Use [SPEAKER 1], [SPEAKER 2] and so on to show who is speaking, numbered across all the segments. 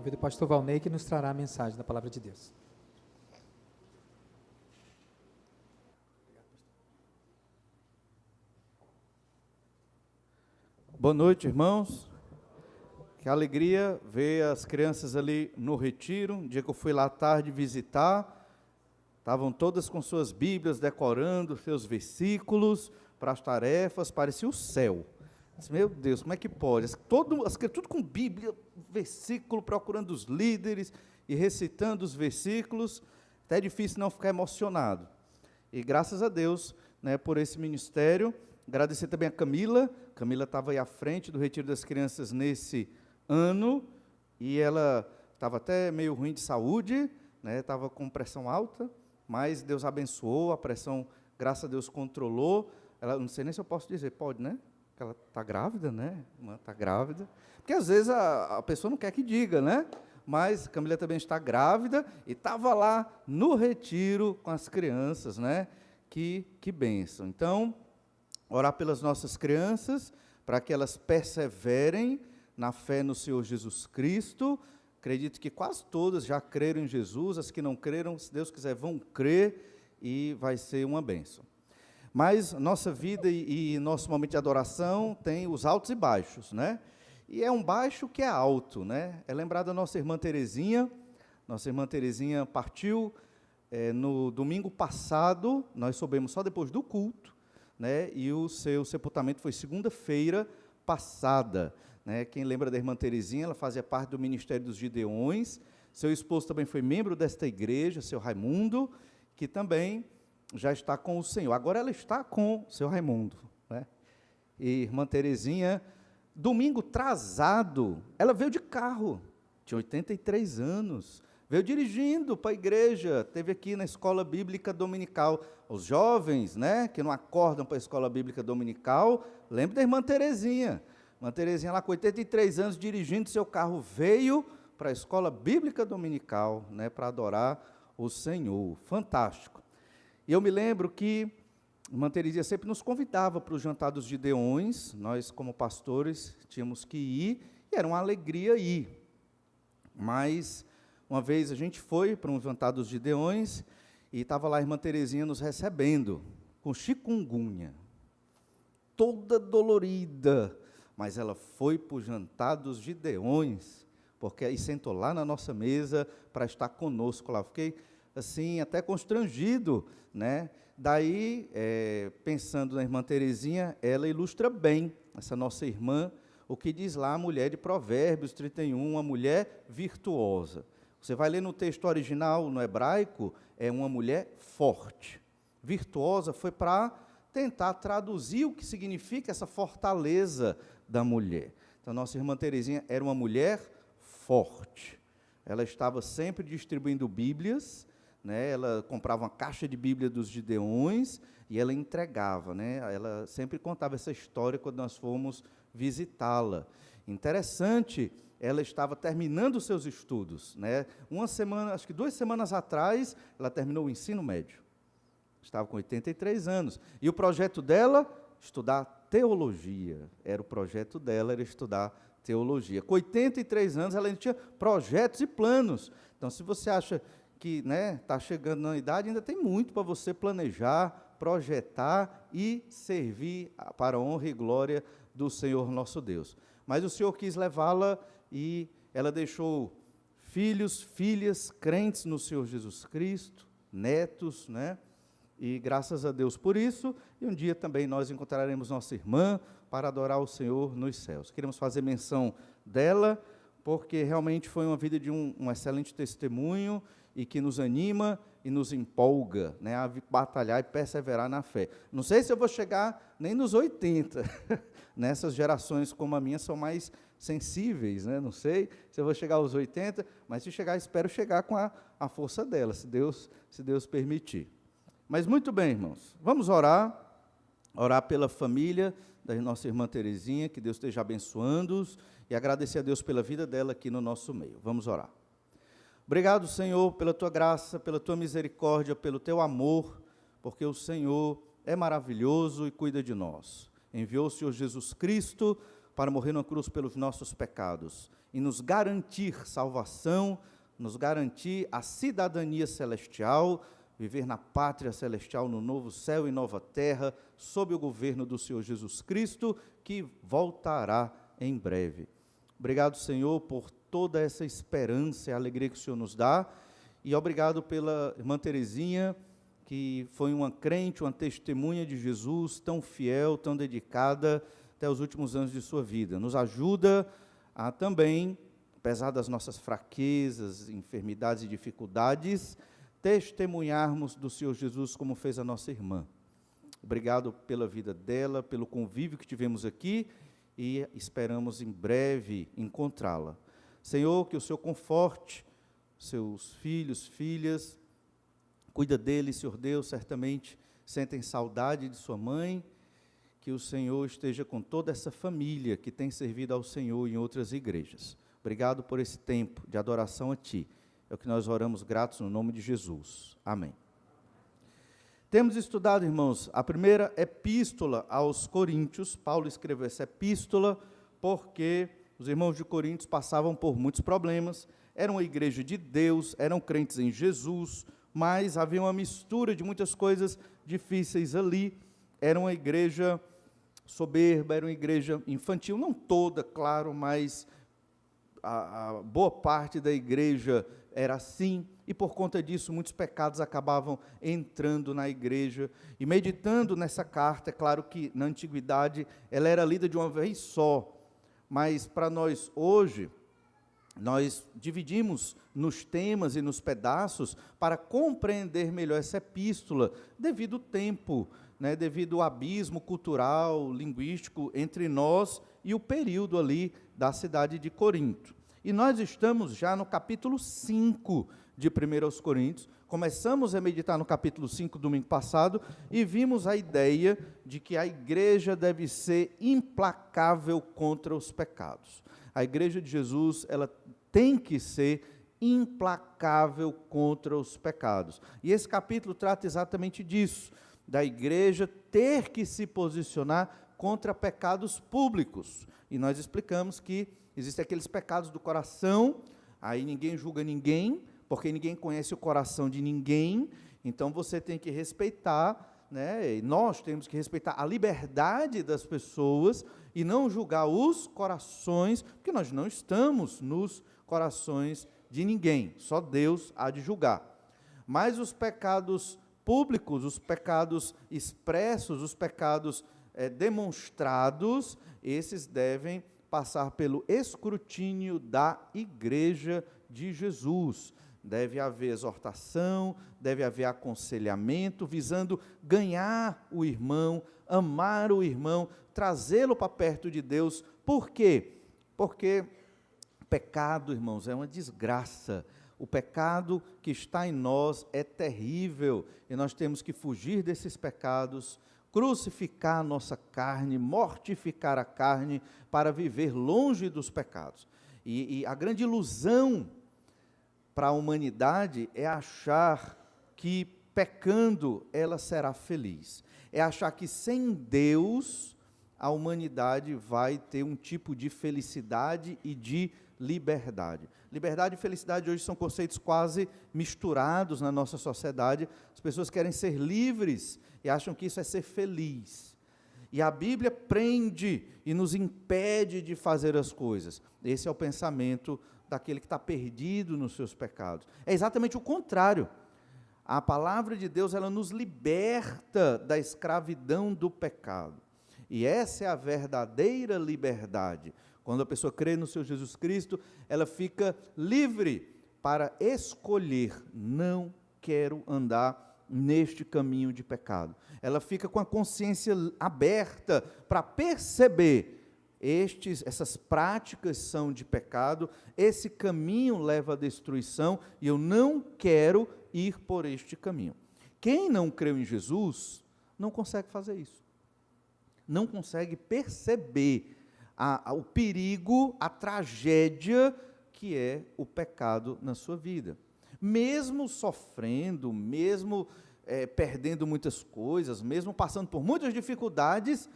[SPEAKER 1] Convido o pastor Valnei, que nos trará a mensagem da palavra de Deus.
[SPEAKER 2] Boa noite, irmãos. Que alegria ver as crianças ali no retiro. Um dia que eu fui lá à tarde visitar, estavam todas com suas Bíblias, decorando seus versículos para as tarefas, parecia o céu. Disse, meu Deus, como é que pode? Tudo com Bíblia, versículo, procurando os líderes e recitando os versículos. Até é difícil não ficar emocionado. E graças a Deus, né, por esse ministério. Agradecer também a Camila. Camila estava aí à frente do Retiro das Crianças nesse ano, e ela estava até meio ruim de saúde, né, estava com pressão alta, mas Deus abençoou, a pressão, graças a Deus, controlou. Ela, não sei nem se eu posso dizer, pode, né? Que ela está grávida, né? Está grávida. Porque às vezes a pessoa não quer que diga, né? Mas Camila também está grávida e estava lá no retiro com as crianças, né? Que bênção. Então, orar pelas nossas crianças, para que elas perseverem na fé no Senhor Jesus Cristo. Acredito que quase todas já creram em Jesus, as que não creram, se Deus quiser, vão crer e vai ser uma bênção. Mas nossa vida e nosso momento de adoração tem os altos e baixos, né? E é um baixo que é alto, né? É lembrada a nossa irmã Terezinha. Nossa irmã Terezinha partiu no domingo passado, nós soubemos só depois do culto, né? E o seu sepultamento foi segunda-feira passada, né? Quem lembra da irmã Terezinha, ela fazia parte do Ministério dos Gideões. Seu esposo também foi membro desta igreja, seu Raimundo, que também já está com o Senhor. Agora ela está com o seu Raimundo, né? E irmã Terezinha, domingo atrasado, ela veio de carro, tinha 83 anos, veio dirigindo para a igreja, teve aqui na escola bíblica dominical. Os jovens, né, que não acordam para a escola bíblica dominical, lembra da irmã Terezinha. Irmã Terezinha lá com 83 anos, dirigindo seu carro, veio para a escola bíblica dominical, né, para adorar o Senhor. Fantástico. E eu me lembro que a irmã Terezinha sempre nos convidava para o jantar dos Gideões. Nós, como pastores, tínhamos que ir, e era uma alegria ir. Mas uma vez a gente foi para um jantar dos Gideões, e estava lá a irmã Terezinha nos recebendo, com chikungunya, toda dolorida, mas ela foi para o jantar dos Gideões, porque aí sentou lá na nossa mesa para estar conosco lá. Fiquei assim, até constrangido, né? Daí, pensando na irmã Terezinha, ela ilustra bem, essa nossa irmã, o que diz lá a mulher de Provérbios 31, uma mulher virtuosa. Você vai ler no texto original, no hebraico, é uma mulher forte. Virtuosa foi para tentar traduzir o que significa essa fortaleza da mulher. Então, nossa irmã Terezinha era uma mulher forte. Ela estava sempre distribuindo Bíblias, né? Ela comprava uma caixa de Bíblia dos Gideões e ela entregava, né? Ela sempre contava essa história quando nós fomos visitá-la. Interessante, ela estava terminando os seus estudos, né? Uma semana, acho que 2 semanas atrás, ela terminou o ensino médio. Estava com 83 anos. E o projeto dela, estudar teologia. Era o projeto dela, era estudar teologia. Com 83 anos, ela ainda tinha projetos e planos. Então, se você acha que está chegando na idade, ainda tem muito para você planejar, projetar e servir para a honra e glória do Senhor nosso Deus. Mas o Senhor quis levá-la e ela deixou filhos, filhas, crentes no Senhor Jesus Cristo, netos, né? E graças a Deus por isso, e um dia também nós encontraremos nossa irmã para adorar o Senhor nos céus. Queremos fazer menção dela, porque realmente foi uma vida de um excelente testemunho, e que nos anima e nos empolga, né, a batalhar e perseverar na fé. Não sei se eu vou chegar nem nos 80, nessas gerações como a minha são mais sensíveis, né? Não sei se eu vou chegar aos 80, mas se chegar, espero chegar com a força dela, se Deus permitir. Mas muito bem, irmãos, vamos orar pela família da nossa irmã Terezinha, que Deus esteja abençoando-os, e agradecer a Deus pela vida dela aqui no nosso meio. Vamos orar. Obrigado, Senhor, pela Tua graça, pela Tua misericórdia, pelo Teu amor, porque o Senhor é maravilhoso e cuida de nós. Enviou o Senhor Jesus Cristo para morrer na cruz pelos nossos pecados e nos garantir salvação, nos garantir a cidadania celestial, viver na pátria celestial, no novo céu e nova terra, sob o governo do Senhor Jesus Cristo, que voltará em breve. Obrigado, Senhor, por toda essa esperança e alegria que o Senhor nos dá, e obrigado pela irmã Terezinha, que foi uma crente, uma testemunha de Jesus, tão fiel, tão dedicada, até os últimos anos de sua vida. Nos ajuda a também, apesar das nossas fraquezas, enfermidades e dificuldades, testemunharmos do Senhor Jesus como fez a nossa irmã. Obrigado pela vida dela, pelo convívio que tivemos aqui e esperamos em breve encontrá-la. Senhor, que o Senhor conforte seus filhos, filhas, cuida deles, Senhor Deus, certamente sentem saudade de sua mãe. Que o Senhor esteja com toda essa família que tem servido ao Senhor em outras igrejas. Obrigado por esse tempo de adoração a Ti. É o que nós oramos gratos no nome de Jesus. Amém. Temos estudado, irmãos, a primeira epístola aos Coríntios. Paulo escreveu essa epístola porque os irmãos de Coríntios passavam por muitos problemas. Eram uma igreja de Deus, eram crentes em Jesus, mas havia uma mistura de muitas coisas difíceis ali. Era uma igreja soberba, era uma igreja infantil, não toda, claro, mas a boa parte da igreja era assim, e por conta disso muitos pecados acabavam entrando na igreja. E meditando nessa carta, é claro que na antiguidade ela era lida de uma vez só, mas para nós hoje, nós dividimos nos temas e nos pedaços para compreender melhor essa epístola, devido ao tempo, devido ao abismo cultural, linguístico entre nós e o período ali da cidade de Corinto. E nós estamos já no capítulo 5 de 1 aos Coríntios. Começamos a meditar no capítulo 5 domingo passado e vimos a ideia de que a igreja deve ser implacável contra os pecados. A igreja de Jesus, ela tem que ser implacável contra os pecados. E esse capítulo trata exatamente disso, da igreja ter que se posicionar contra pecados públicos. E nós explicamos que existem aqueles pecados do coração, aí ninguém julga ninguém, porque ninguém conhece o coração de ninguém, então você tem que respeitar, e nós temos que respeitar a liberdade das pessoas e não julgar os corações, porque nós não estamos nos corações de ninguém, só Deus há de julgar. Mas os pecados públicos, os pecados expressos, os pecados demonstrados, esses devem passar pelo escrutínio da igreja de Jesus. Deve haver exortação, deve haver aconselhamento, visando ganhar o irmão, amar o irmão, trazê-lo para perto de Deus. Por quê? Porque pecado, irmãos, é uma desgraça. O pecado que está em nós é terrível e nós temos que fugir desses pecados, crucificar a nossa carne, mortificar a carne para viver longe dos pecados. E a grande ilusão para a humanidade é achar que pecando ela será feliz. É achar que sem Deus a humanidade vai ter um tipo de felicidade e de liberdade. Liberdade e felicidade hoje são conceitos quase misturados na nossa sociedade. As pessoas querem ser livres e acham que isso é ser feliz. E a Bíblia prende e nos impede de fazer as coisas. Esse é o pensamento daquele que está perdido nos seus pecados. É exatamente o contrário. A palavra de Deus, ela nos liberta da escravidão do pecado. E essa é a verdadeira liberdade. Quando a pessoa crê no Senhor Jesus Cristo, ela fica livre para escolher, não quero andar neste caminho de pecado. Ela fica com a consciência aberta para perceber, essas práticas são de pecado, esse caminho leva à destruição, e eu não quero ir por este caminho. Quem não creu em Jesus, não consegue fazer isso. Não consegue perceber o perigo, a tragédia que é o pecado na sua vida. Mesmo sofrendo, mesmo perdendo muitas coisas, mesmo passando por muitas dificuldades,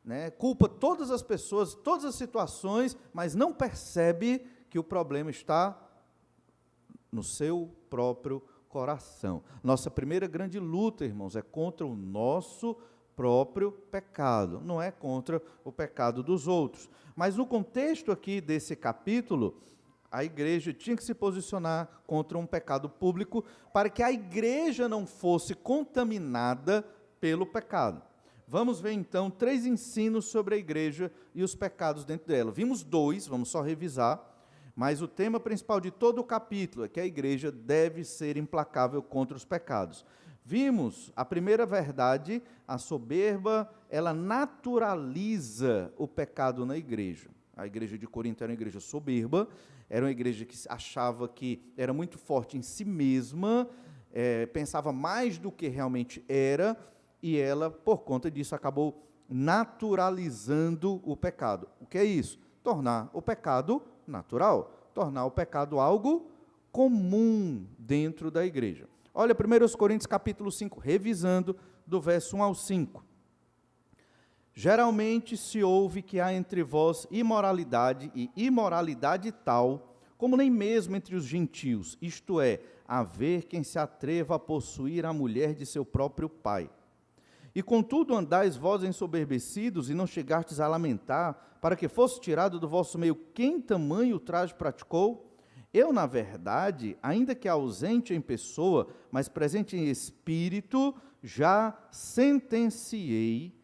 [SPEAKER 2] né, culpa todas as pessoas, todas as situações, mas não percebe que o problema está no seu próprio coração. Nossa primeira grande luta, irmãos, é contra o nosso próprio pecado, não é contra o pecado dos outros. Mas no contexto aqui desse capítulo, a igreja tinha que se posicionar contra um pecado público para que a igreja não fosse contaminada pelo pecado. Vamos ver então 3 ensinos sobre a igreja e os pecados dentro dela. Vimos 2, vamos só revisar, mas o tema principal de todo o capítulo é que a igreja deve ser implacável contra os pecados. Vimos a primeira verdade, a soberba, ela naturaliza o pecado na igreja. A igreja de Corinto era uma igreja soberba, era uma igreja que achava que era muito forte em si mesma, pensava mais do que realmente era, e ela, por conta disso, acabou naturalizando o pecado. O que é isso? Tornar o pecado natural, tornar o pecado algo comum dentro da igreja. Olha, 1 Coríntios capítulo 5, revisando do verso 1 ao 5. Geralmente se ouve que há entre vós imoralidade, e imoralidade tal, como nem mesmo entre os gentios, isto é, haver quem se atreva a possuir a mulher de seu próprio pai. E contudo andais vós ensoberbecidos, e não chegastes a lamentar, para que fosse tirado do vosso meio quem tamanho ultraje praticou? Eu, na verdade, ainda que ausente em pessoa, mas presente em espírito, já sentenciei,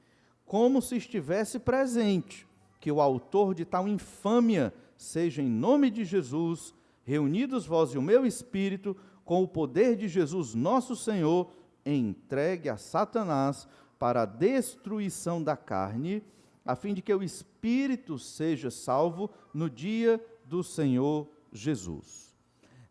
[SPEAKER 2] como se estivesse presente, que o autor de tal infâmia seja em nome de Jesus, reunidos vós e o meu espírito, com o poder de Jesus nosso Senhor, entregue a Satanás para a destruição da carne, a fim de que o espírito seja salvo no dia do Senhor Jesus.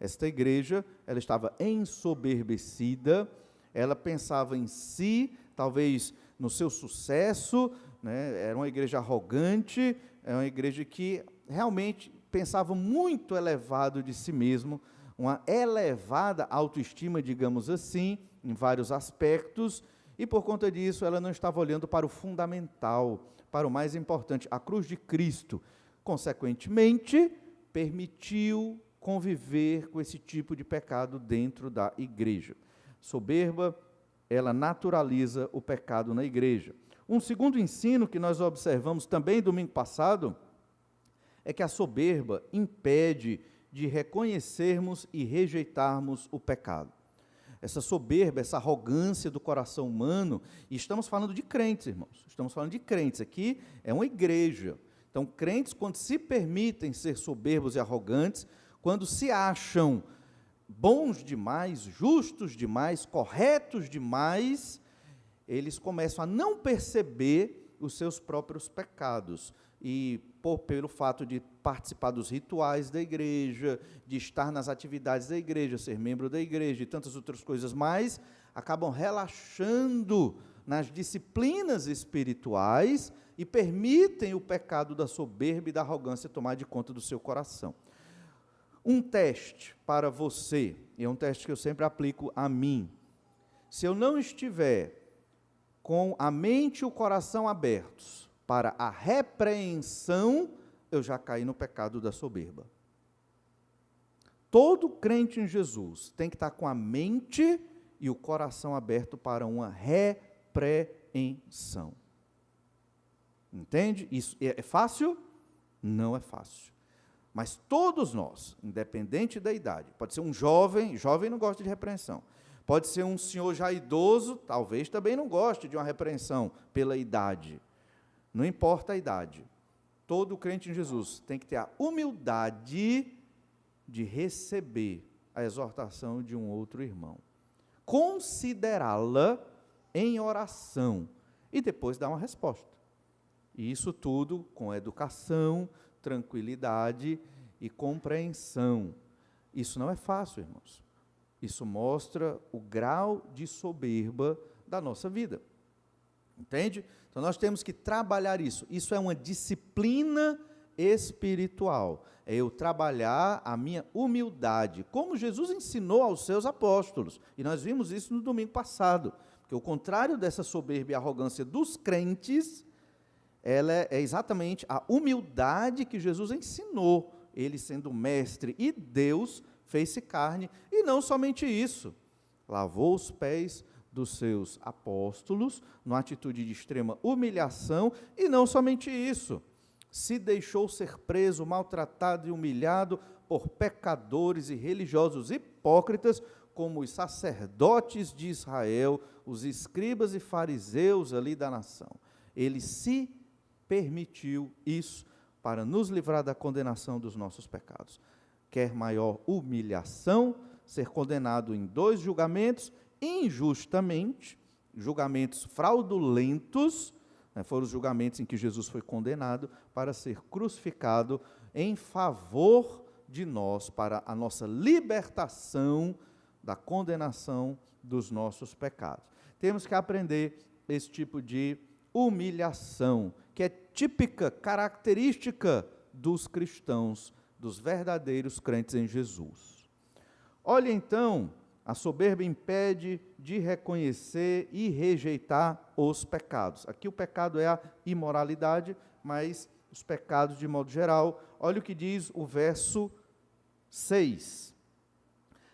[SPEAKER 2] Esta igreja, ela estava ensoberbecida, ela pensava em si, talvez no seu sucesso, né? Era uma igreja arrogante, era uma igreja que realmente pensava muito elevado de si mesmo, uma elevada autoestima, digamos assim, em vários aspectos, e por conta disso ela não estava olhando para o fundamental, para o mais importante, a cruz de Cristo. Consequentemente, permitiu conviver com esse tipo de pecado dentro da igreja. Soberba, ela naturaliza o pecado na igreja. Um segundo ensino que nós observamos também domingo passado, é que a soberba impede de reconhecermos e rejeitarmos o pecado. Essa soberba, essa arrogância do coração humano, e estamos falando de crentes, irmãos, estamos falando de crentes, aqui é uma igreja. Então, crentes, quando se permitem ser soberbos e arrogantes, quando se acham bons demais, justos demais, corretos demais, eles começam a não perceber os seus próprios pecados. E pelo fato de participar dos rituais da igreja, de estar nas atividades da igreja, ser membro da igreja e tantas outras coisas mais, acabam relaxando nas disciplinas espirituais e permitem o pecado da soberba e da arrogância tomar de conta do seu coração. Um teste para você, e é um teste que eu sempre aplico a mim. Se eu não estiver com a mente e o coração abertos para a repreensão, eu já caí no pecado da soberba. Todo crente em Jesus tem que estar com a mente e o coração aberto para uma repreensão. Entende? Isso é fácil? Não é fácil. Mas todos nós, independente da idade, pode ser um jovem não gosta de repreensão. Pode ser um senhor já idoso, talvez também não goste de uma repreensão pela idade. Não importa a idade. Todo crente em Jesus tem que ter a humildade de receber a exortação de um outro irmão. Considerá-la em oração e depois dar uma resposta. E isso tudo com educação, tranquilidade e compreensão. Isso não é fácil, irmãos. Isso mostra o grau de soberba da nossa vida. Entende? Então nós temos que trabalhar isso. Isso é uma disciplina espiritual. É eu trabalhar a minha humildade, como Jesus ensinou aos seus apóstolos. E nós vimos isso no domingo passado. Porque o contrário dessa soberba e arrogância dos crentes ela é exatamente a humildade que Jesus ensinou, ele sendo mestre e Deus fez-se carne, e não somente isso, lavou os pés dos seus apóstolos, numa atitude de extrema humilhação, e não somente isso, se deixou ser preso, maltratado e humilhado por pecadores e religiosos hipócritas, como os sacerdotes de Israel, os escribas e fariseus ali da nação. Ele se permitiu isso para nos livrar da condenação dos nossos pecados. Quer maior humilhação, ser condenado em 2 julgamentos, injustamente, julgamentos fraudulentos, foram os julgamentos em que Jesus foi condenado para ser crucificado em favor de nós, para a nossa libertação da condenação dos nossos pecados. Temos que aprender esse tipo de humilhação, que é típica, característica dos cristãos, dos verdadeiros crentes em Jesus. Olha então, a soberba impede de reconhecer e rejeitar os pecados. Aqui o pecado é a imoralidade, mas os pecados de modo geral. Olha o que diz o verso 6.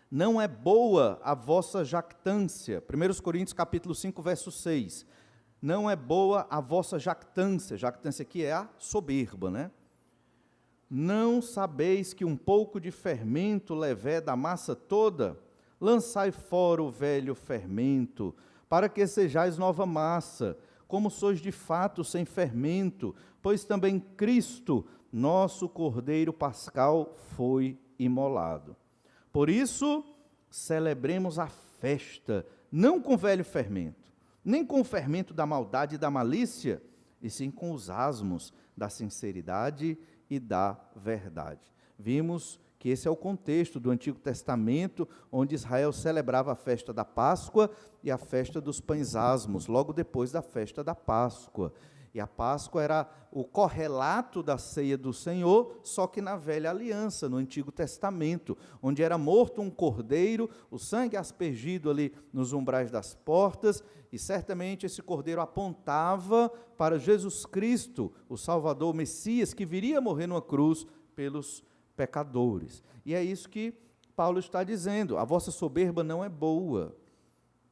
[SPEAKER 2] Não é boa a vossa jactância. 1 Coríntios capítulo 5, verso 6. Não é boa a vossa jactância. Jactância aqui é a soberba, né? Não sabeis que um pouco de fermento leveda a massa toda? Lançai fora o velho fermento, para que sejais nova massa, como sois de fato sem fermento, pois também Cristo, nosso Cordeiro Pascal, foi imolado. Por isso, celebremos a festa, não com velho fermento, nem com o fermento da maldade e da malícia, e sim com os asmos da sinceridade e da verdade. Vimos que esse é o contexto do Antigo Testamento, onde Israel celebrava a festa da Páscoa e a festa dos pães asmos, logo depois da festa da Páscoa. E a Páscoa era o correlato da ceia do Senhor, só que na velha aliança, no Antigo Testamento, onde era morto um cordeiro, o sangue aspergido ali nos umbrais das portas, e certamente esse cordeiro apontava para Jesus Cristo, o Salvador, o Messias, que viria morrer numa cruz pelos pecadores. E é isso que Paulo está dizendo, a vossa soberba não é boa,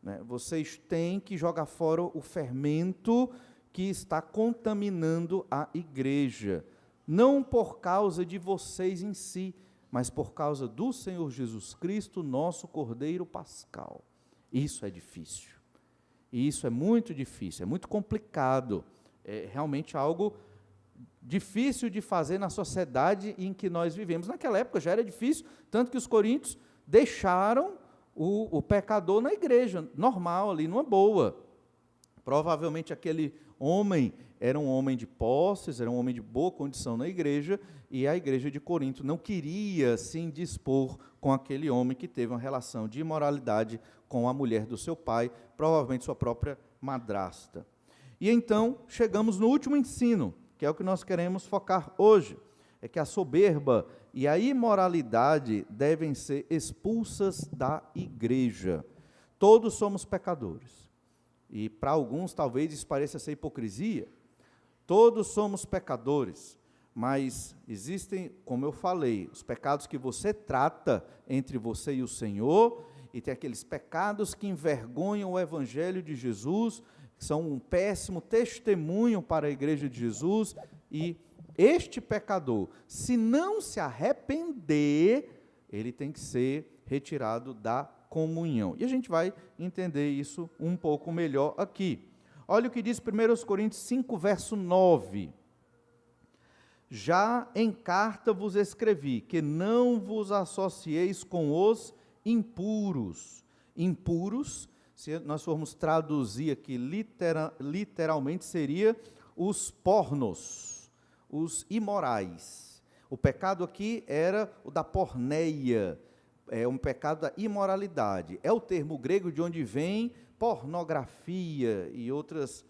[SPEAKER 2] né? Vocês têm que jogar fora o fermento que está contaminando a igreja, não por causa de vocês em si, mas por causa do Senhor Jesus Cristo, nosso Cordeiro Pascal. Isso é difícil, e isso é muito difícil, é muito complicado, é realmente algo difícil de fazer na sociedade em que nós vivemos. Naquela época já era difícil, tanto que os coríntios deixaram o pecador na igreja, normal ali, numa boa. Provavelmente aquele homem era um homem de posses, era um homem de boa condição na igreja, e a igreja de Corinto não queria se indispor com aquele homem que teve uma relação de imoralidade com a mulher do seu pai, provavelmente sua própria madrasta. E então chegamos no último ensino, que é o que nós queremos focar hoje, é que a soberba e a imoralidade devem ser expulsas da igreja. Todos somos pecadores, e para alguns talvez isso pareça ser hipocrisia. Todos somos pecadores, mas existem, como eu falei, os pecados que você trata entre você e o Senhor, e tem aqueles pecados que envergonham o Evangelho de Jesus, são um péssimo testemunho para a igreja de Jesus, e este pecador, se não se arrepender, ele tem que ser retirado da comunhão. E a gente vai entender isso um pouco melhor aqui. Olha o que diz 1 Coríntios 5, verso 9. Já em carta vos escrevi, que não vos associeis com os impuros. Impuros, se nós formos traduzir aqui literalmente, seria os pornos, os imorais. O pecado aqui era o da porneia, é um pecado da imoralidade. É o termo grego de onde vem pornografia e outras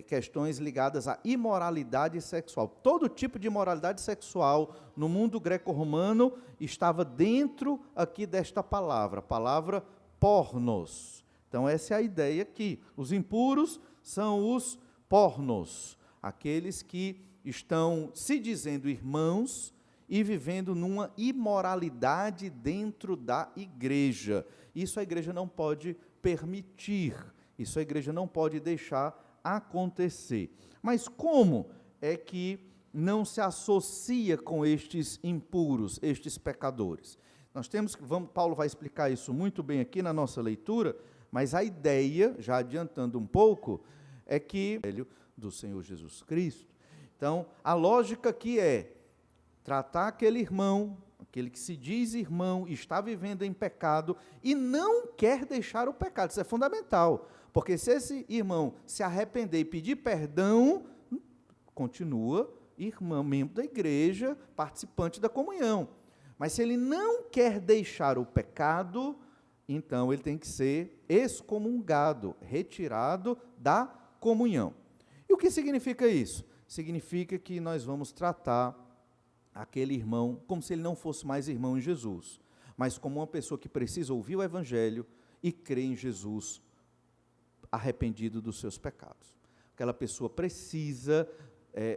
[SPEAKER 2] questões ligadas à imoralidade sexual. Todo tipo de imoralidade sexual no mundo greco-romano estava dentro aqui desta palavra, a palavra pornos. Então essa é a ideia aqui. Os impuros são os pornos. aqueles que estão se dizendo irmãos e vivendo numa imoralidade dentro da igreja. Isso a igreja não pode permitir, isso a igreja não pode deixar acontecer. Mas como é que não se associa com estes impuros, estes pecadores? Nós temos que, Paulo vai explicar isso muito bem aqui na nossa leitura, mas a ideia, já adiantando um pouco, é que do Senhor Jesus Cristo. Então, a lógica aqui é tratar aquele irmão, aquele que se diz irmão e está vivendo em pecado e não quer deixar o pecado. Isso é fundamental, porque se esse irmão se arrepender e pedir perdão, continua irmão, membro da igreja, participante da comunhão. Mas se ele não quer deixar o pecado, então ele tem que ser excomungado, retirado da comunhão. E o que significa isso? Significa que nós vamos tratar aquele irmão como se ele não fosse mais irmão em Jesus, mas como uma pessoa que precisa ouvir o evangelho e crer em Jesus, arrependido dos seus pecados. Aquela pessoa precisa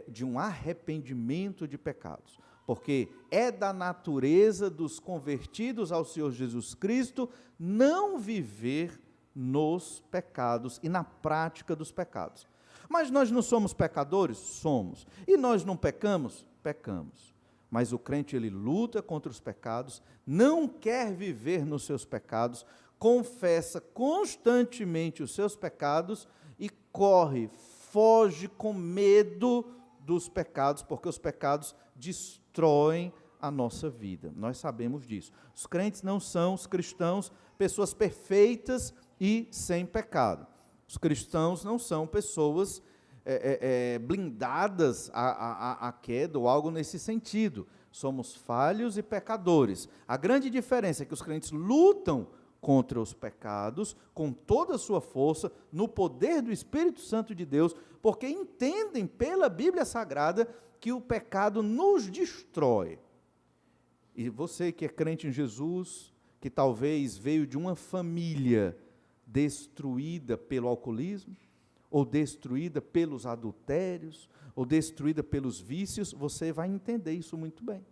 [SPEAKER 2] de um arrependimento de pecados, porque é da natureza dos convertidos ao Senhor Jesus Cristo não viver nos pecados e na prática dos pecados. Mas nós não somos pecadores? Somos. E nós não pecamos? Pecamos. Mas o crente, ele luta contra os pecados, não quer viver nos seus pecados, confessa constantemente os seus pecados e foge com medo dos pecados, porque os pecados destroem a nossa vida. Nós sabemos disso. Os crentes não são, os cristãos, pessoas perfeitas e sem pecado. Os cristãos não são pessoas blindadas à queda ou algo nesse sentido. Somos falhos e pecadores. A grande diferença é que os crentes lutam contra os pecados com toda a sua força, no poder do Espírito Santo de Deus, porque entendem pela Bíblia Sagrada que o pecado nos destrói. E você que é crente em Jesus, que talvez veio de uma família destruída pelo alcoolismo, ou destruída pelos adultérios, ou destruída pelos vícios, você vai entender isso muito bem.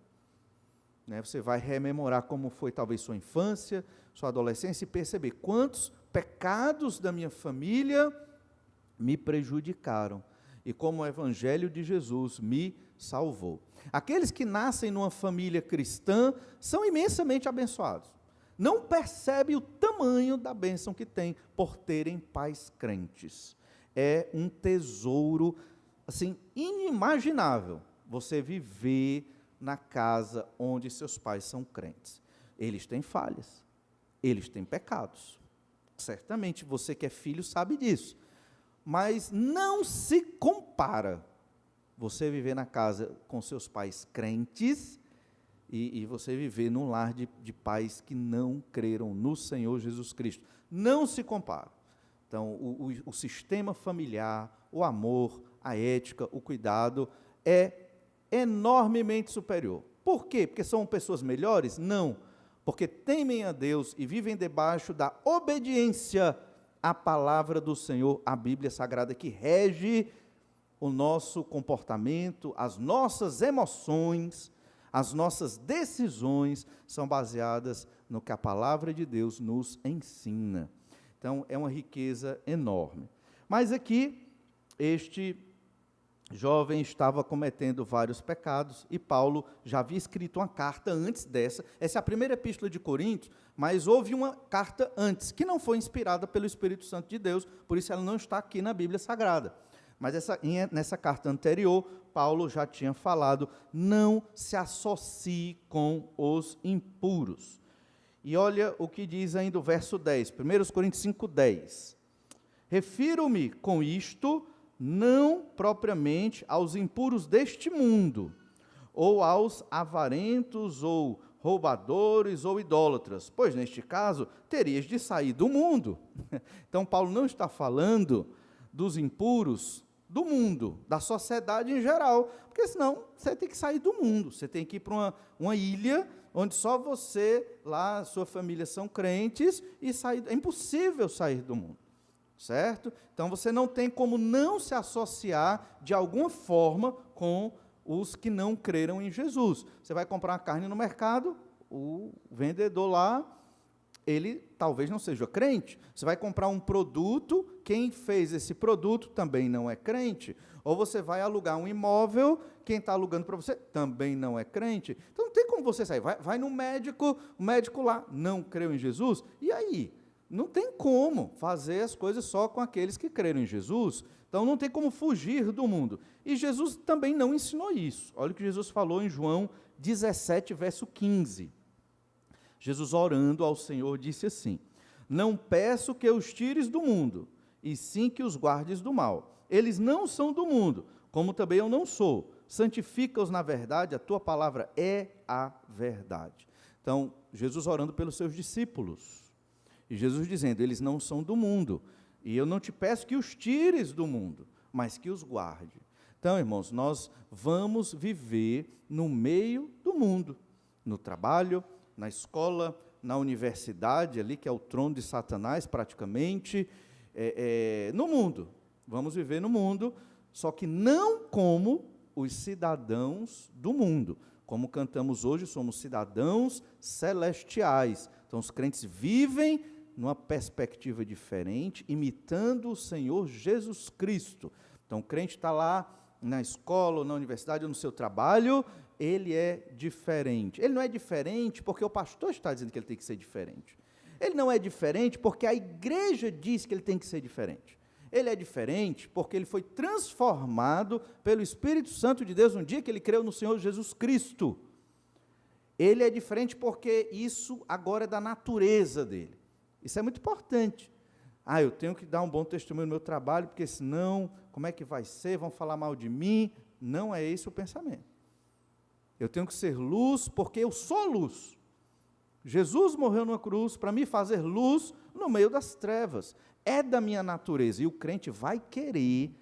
[SPEAKER 2] Você vai rememorar como foi talvez sua infância, sua adolescência, e perceber quantos pecados da minha família me prejudicaram, e como o Evangelho de Jesus me salvou. Aqueles que nascem numa família cristã são imensamente abençoados. Não percebe o tamanho da bênção que tem por terem pais crentes. É um tesouro, assim, inimaginável, você viver na casa onde seus pais são crentes. Eles têm falhas, eles têm pecados. Certamente você que é filho sabe disso. Mas não se compara você viver na casa com seus pais crentes e você viver num lar de pais que não creram no Senhor Jesus Cristo. Não se compara. Então, o sistema familiar, o amor, a ética, o cuidado é enormemente superior. Por quê? Porque são pessoas melhores? Não. Porque temem a Deus e vivem debaixo da obediência à palavra do Senhor, a Bíblia Sagrada, que rege o nosso comportamento, as nossas emoções, as nossas decisões são baseadas no que a palavra de Deus nos ensina. Então, é uma riqueza enorme. Mas aqui, este jovem estava cometendo vários pecados, e Paulo já havia escrito uma carta antes dessa. Essa é a primeira epístola de Coríntios, mas houve uma carta antes, que não foi inspirada pelo Espírito Santo de Deus, por isso ela não está aqui na Bíblia Sagrada. Mas nessa carta anterior, Paulo já tinha falado, não se associe com os impuros. E olha o que diz ainda o verso 10, 1 Coríntios 5:10. Refiro-me com isto, não propriamente aos impuros deste mundo, ou aos avarentos, ou roubadores, ou idólatras, pois neste caso terias de sair do mundo. Então Paulo não está falando dos impuros do mundo, da sociedade em geral, porque senão você tem que sair do mundo, você tem que ir para uma ilha, onde só você, lá, sua família são crentes, e sair, é impossível sair do mundo. certo? Então você não tem como não se associar de alguma forma com os que não creram em Jesus. Você vai comprar uma carne no mercado, o vendedor lá, ele talvez não seja crente. Você vai comprar um produto, quem fez esse produto também não é crente. Ou você vai alugar um imóvel, quem está alugando para você também não é crente. Então não tem como você sair. Vai no médico, o médico lá não creu em Jesus, e aí? Não tem como fazer as coisas só com aqueles que creram em Jesus. Então não tem como fugir do mundo. E Jesus também não ensinou isso. Olha o que Jesus falou em João 17, verso 15. Jesus, orando ao Senhor, disse assim: não peço que os tires do mundo, e sim que os guardes do mal. Eles não são do mundo, como também eu não sou. Santifica-os na verdade, a tua palavra é a verdade. Então, Jesus orando pelos seus discípulos. E Jesus dizendo, eles não são do mundo, e eu não te peço que os tires do mundo, mas que os guarde. Então, irmãos, nós vamos viver no meio do mundo, no trabalho, na escola, na universidade, ali que é o trono de Satanás praticamente, no mundo. Vamos viver no mundo, só que não como os cidadãos do mundo. Como cantamos hoje, somos cidadãos celestiais. Então, os crentes vivem numa perspectiva diferente, imitando o Senhor Jesus Cristo. Então, o crente está lá na escola, ou na universidade, ou no seu trabalho, ele é diferente. Ele não é diferente porque o pastor está dizendo que ele tem que ser diferente. Ele não é diferente porque a igreja diz que ele tem que ser diferente. Ele é diferente porque ele foi transformado pelo Espírito Santo de Deus no dia que ele creu no Senhor Jesus Cristo. Ele é diferente porque isso agora é da natureza dele. Isso é muito importante. Eu tenho que dar um bom testemunho no meu trabalho, porque senão, como é que vai ser? Vão falar mal de mim? Não é esse o pensamento. Eu tenho que ser luz porque eu sou luz. Jesus morreu numa cruz para me fazer luz no meio das trevas. É da minha natureza. E o crente vai querer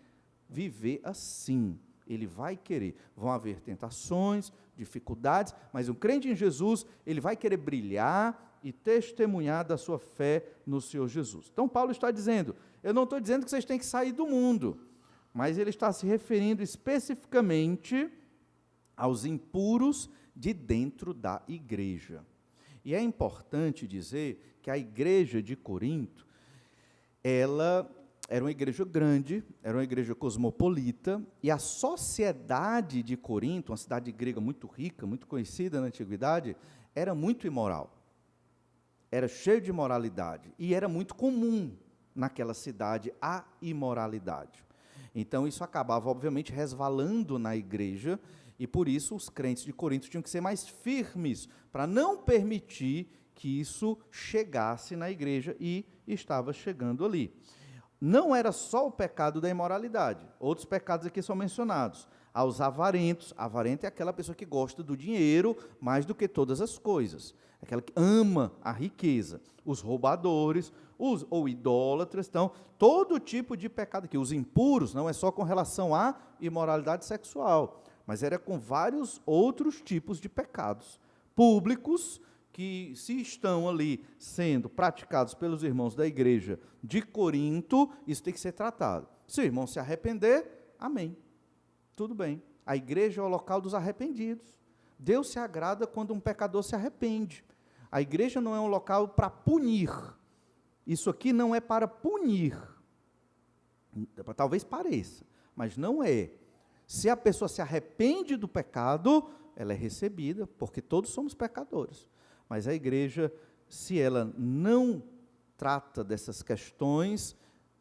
[SPEAKER 2] viver assim. Ele vai querer. Vão haver tentações, dificuldades, mas o crente em Jesus, ele vai querer brilhar e testemunhar da sua fé no Senhor Jesus. Então, Paulo está dizendo, eu não estou dizendo que vocês têm que sair do mundo, mas ele está se referindo especificamente aos impuros de dentro da igreja. E é importante dizer que a igreja de Corinto, ela era uma igreja grande, era uma igreja cosmopolita, e a sociedade de Corinto, uma cidade grega muito rica, muito conhecida na antiguidade, era muito imoral. Era cheio de imoralidade, e era muito comum naquela cidade a imoralidade. Então isso acabava, obviamente, resvalando na igreja, e por isso os crentes de Corinto tinham que ser mais firmes, para não permitir que isso chegasse na igreja, e estava chegando ali. Não era só o pecado da imoralidade, outros pecados aqui são mencionados. Aos avarentos, avarento é aquela pessoa que gosta do dinheiro mais do que todas as coisas, aquela que ama a riqueza. Os roubadores, ou idólatras, então, todo tipo de pecado aqui. Os impuros não é só com relação à imoralidade sexual, mas era com vários outros tipos de pecados públicos, que se estão ali sendo praticados pelos irmãos da igreja de Corinto, isso tem que ser tratado. Se o irmão se arrepender, amém, tudo bem. A igreja é o local dos arrependidos. Deus se agrada quando um pecador se arrepende. A igreja não é um local para punir. Isso aqui não é para punir. Talvez pareça, mas não é. Se a pessoa se arrepende do pecado, ela é recebida, porque todos somos pecadores. Mas a igreja, se ela não trata dessas questões,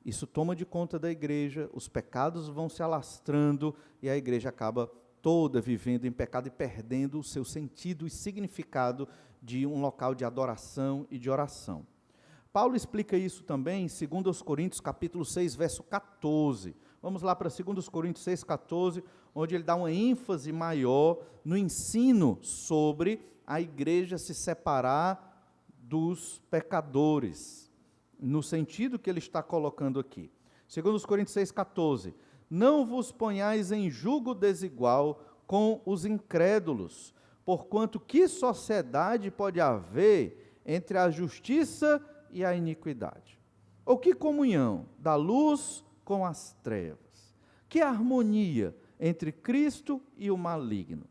[SPEAKER 2] isso toma de conta da igreja, os pecados vão se alastrando e a igreja acaba toda vivendo em pecado e perdendo o seu sentido e significado de um local de adoração e de oração. Paulo explica isso também em 2 Coríntios capítulo 6, verso 14. Vamos lá para 2 Coríntios 6, 14, onde ele dá uma ênfase maior no ensino sobre a igreja se separar dos pecadores, no sentido que ele está colocando aqui. 2 Coríntios 6, 14. Não vos ponhais em jugo desigual com os incrédulos, porquanto que sociedade pode haver entre a justiça e a iniquidade? Ou que comunhão da luz com as trevas? Que harmonia entre Cristo e o maligno?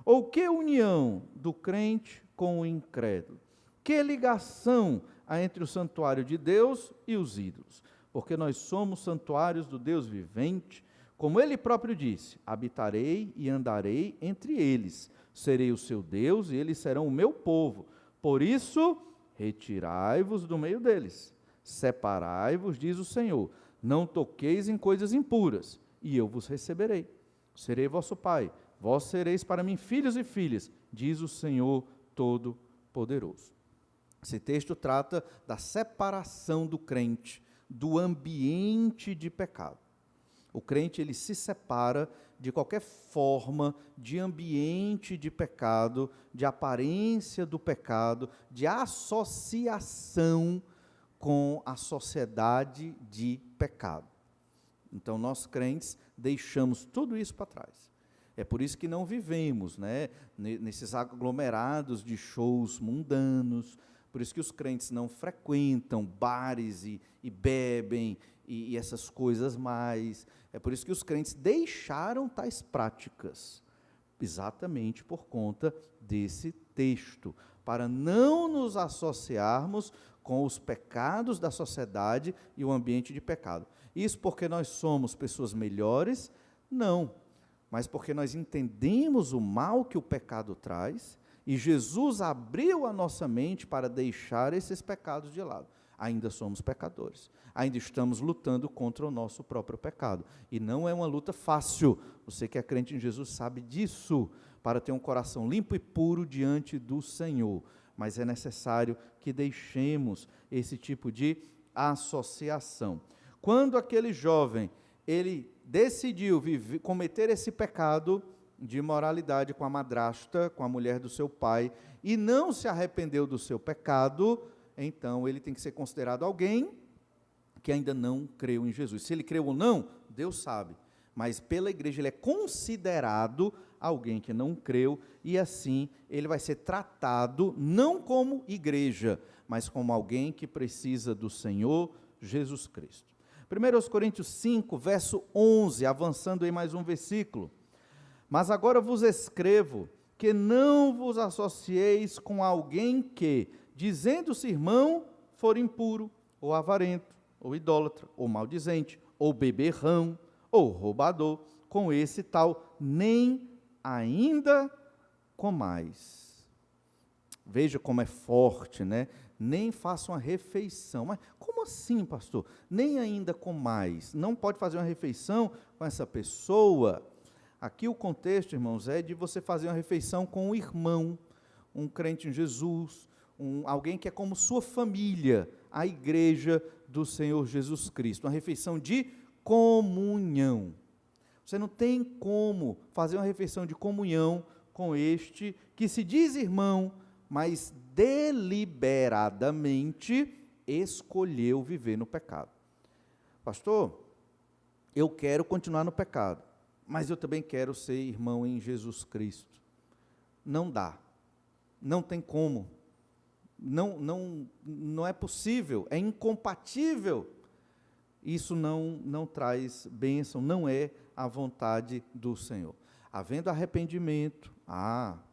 [SPEAKER 2] Ou que união do crente com o incrédulo? Que ligação há entre o santuário de Deus e os ídolos? Porque nós somos santuários do Deus vivente, como ele próprio disse: habitarei e andarei entre eles, serei o seu Deus e eles serão o meu povo. Por isso, retirai-vos do meio deles, separai-vos, diz o Senhor, não toqueis em coisas impuras, e eu vos receberei. Serei vosso pai, vós sereis para mim filhos e filhas, diz o Senhor Todo-Poderoso. Esse texto trata da separação do crente do ambiente de pecado. O crente, ele se separa de qualquer forma de ambiente de pecado, de aparência do pecado, de associação com a sociedade de pecado. Então, nós crentes deixamos tudo isso para trás. É por isso que não vivemos, nesses aglomerados de shows mundanos. Por isso que os crentes não frequentam bares e bebem e essas coisas mais. É por isso que os crentes deixaram tais práticas, exatamente por conta desse texto, para não nos associarmos com os pecados da sociedade e o ambiente de pecado. Isso porque nós somos pessoas melhores? Não, mas porque nós entendemos o mal que o pecado traz, e Jesus abriu a nossa mente para deixar esses pecados de lado. Ainda somos pecadores, ainda estamos lutando contra o nosso próprio pecado, e não é uma luta fácil. Você que é crente em Jesus sabe disso, para ter um coração limpo e puro diante do Senhor, mas é necessário que deixemos esse tipo de associação. Quando aquele jovem, ele decidiu cometer esse pecado de imoralidade com a madrasta, com a mulher do seu pai, e não se arrependeu do seu pecado, então ele tem que ser considerado alguém que ainda não creu em Jesus. Se ele creu ou não, Deus sabe, mas pela igreja ele é considerado alguém que não creu, e assim ele vai ser tratado não como igreja, mas como alguém que precisa do Senhor Jesus Cristo. 1 Coríntios 5, verso 11, avançando em mais um versículo. Mas agora vos escrevo que não vos associeis com alguém que, dizendo-se irmão, for impuro, ou avarento, ou idólatra, ou maldizente, ou beberrão, ou roubador, com esse tal, nem ainda comais. Veja como é forte, Nem faça uma refeição. Mas como assim, pastor? Nem ainda comais. Não pode fazer uma refeição com essa pessoa. Aqui o contexto, irmãos, é de você fazer uma refeição com um irmão, um crente em Jesus, alguém que é como sua família, a igreja do Senhor Jesus Cristo. Uma refeição de comunhão. Você não tem como fazer uma refeição de comunhão com este que se diz irmão, mas deliberadamente escolheu viver no pecado. Pastor, eu quero continuar no pecado, mas eu também quero ser irmão em Jesus Cristo. Não dá, não tem como, não é possível, é incompatível. Isso não traz bênção, não é a vontade do Senhor. Havendo arrependimento,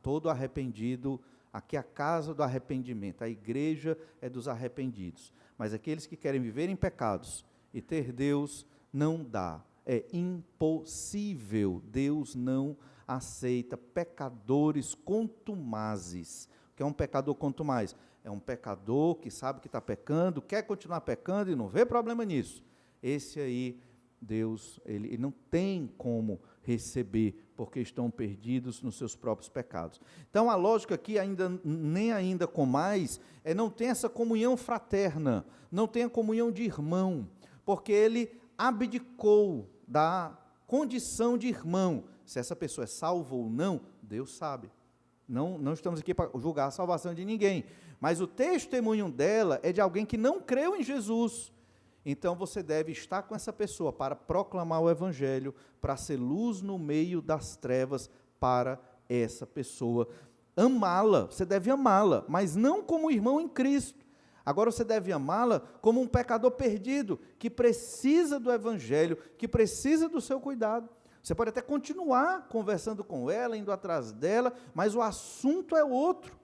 [SPEAKER 2] todo arrependido, aqui é a casa do arrependimento, a igreja é dos arrependidos, mas aqueles que querem viver em pecados e ter Deus, não dá, é impossível. Deus não aceita pecadores contumazes. O que é um pecador contumaz? É um pecador que sabe que está pecando, quer continuar pecando e não vê problema nisso. Esse aí, Deus, ele não tem como receber, porque estão perdidos nos seus próprios pecados. Então, a lógica aqui, nem ainda comais, não tem essa comunhão fraterna, não tem a comunhão de irmão, porque ele abdicou da condição de irmão. Se essa pessoa é salva ou não, Deus sabe. Não estamos aqui para julgar a salvação de ninguém, mas o testemunho dela é de alguém que não creu em Jesus. Então você deve estar com essa pessoa para proclamar o evangelho, para ser luz no meio das trevas para essa pessoa. Amá-la, você deve amá-la, mas não como irmão em Cristo. Agora você deve amá-la como um pecador perdido, que precisa do evangelho, que precisa do seu cuidado. Você pode até continuar conversando com ela, indo atrás dela, mas o assunto é outro.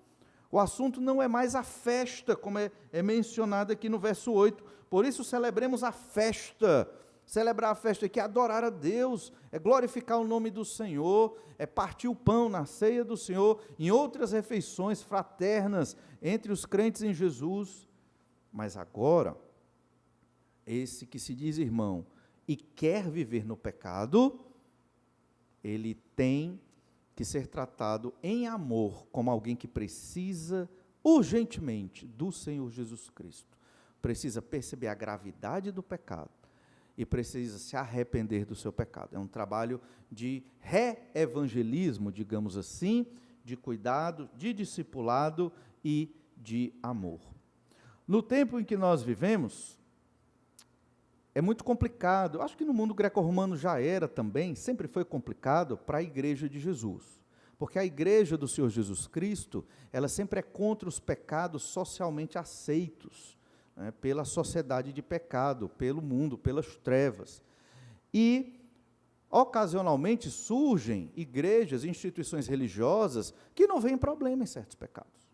[SPEAKER 2] O assunto não é mais a festa, como é mencionado aqui no verso 8. Por isso celebremos a festa. Celebrar a festa aqui é adorar a Deus, é glorificar o nome do Senhor, é partir o pão na ceia do Senhor, em outras refeições fraternas entre os crentes em Jesus. Mas agora, esse que se diz irmão e quer viver no pecado, ele tem que ser tratado em amor, como alguém que precisa urgentemente do Senhor Jesus Cristo. Precisa perceber a gravidade do pecado e precisa se arrepender do seu pecado. É um trabalho de re-evangelismo, digamos assim, de cuidado, de discipulado e de amor. No tempo em que nós vivemos, é muito complicado, acho que no mundo greco-romano já era também, sempre foi complicado para a igreja de Jesus, porque a igreja do Senhor Jesus Cristo, ela sempre é contra os pecados socialmente aceitos, né, pela sociedade de pecado, pelo mundo, pelas trevas. E, ocasionalmente, surgem igrejas, instituições religiosas, que não veem problema em certos pecados.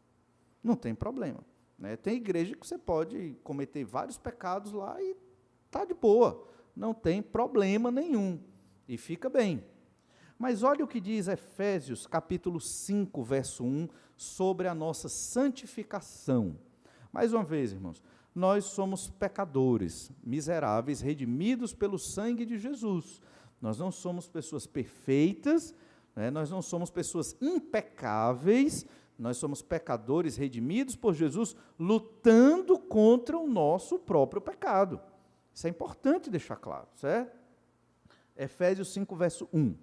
[SPEAKER 2] Não tem problema. Né? Tem igreja que você pode cometer vários pecados lá e está de boa, não tem problema nenhum, e fica bem. Mas olha o que diz Efésios, capítulo 5, verso 1, sobre a nossa santificação. Mais uma vez, irmãos, nós somos pecadores, miseráveis, redimidos pelo sangue de Jesus. Nós não somos pessoas perfeitas, né? Nós não somos pessoas impecáveis, nós somos pecadores redimidos por Jesus, lutando contra o nosso próprio pecado. Isso é importante deixar claro, certo? Efésios 5, verso 1.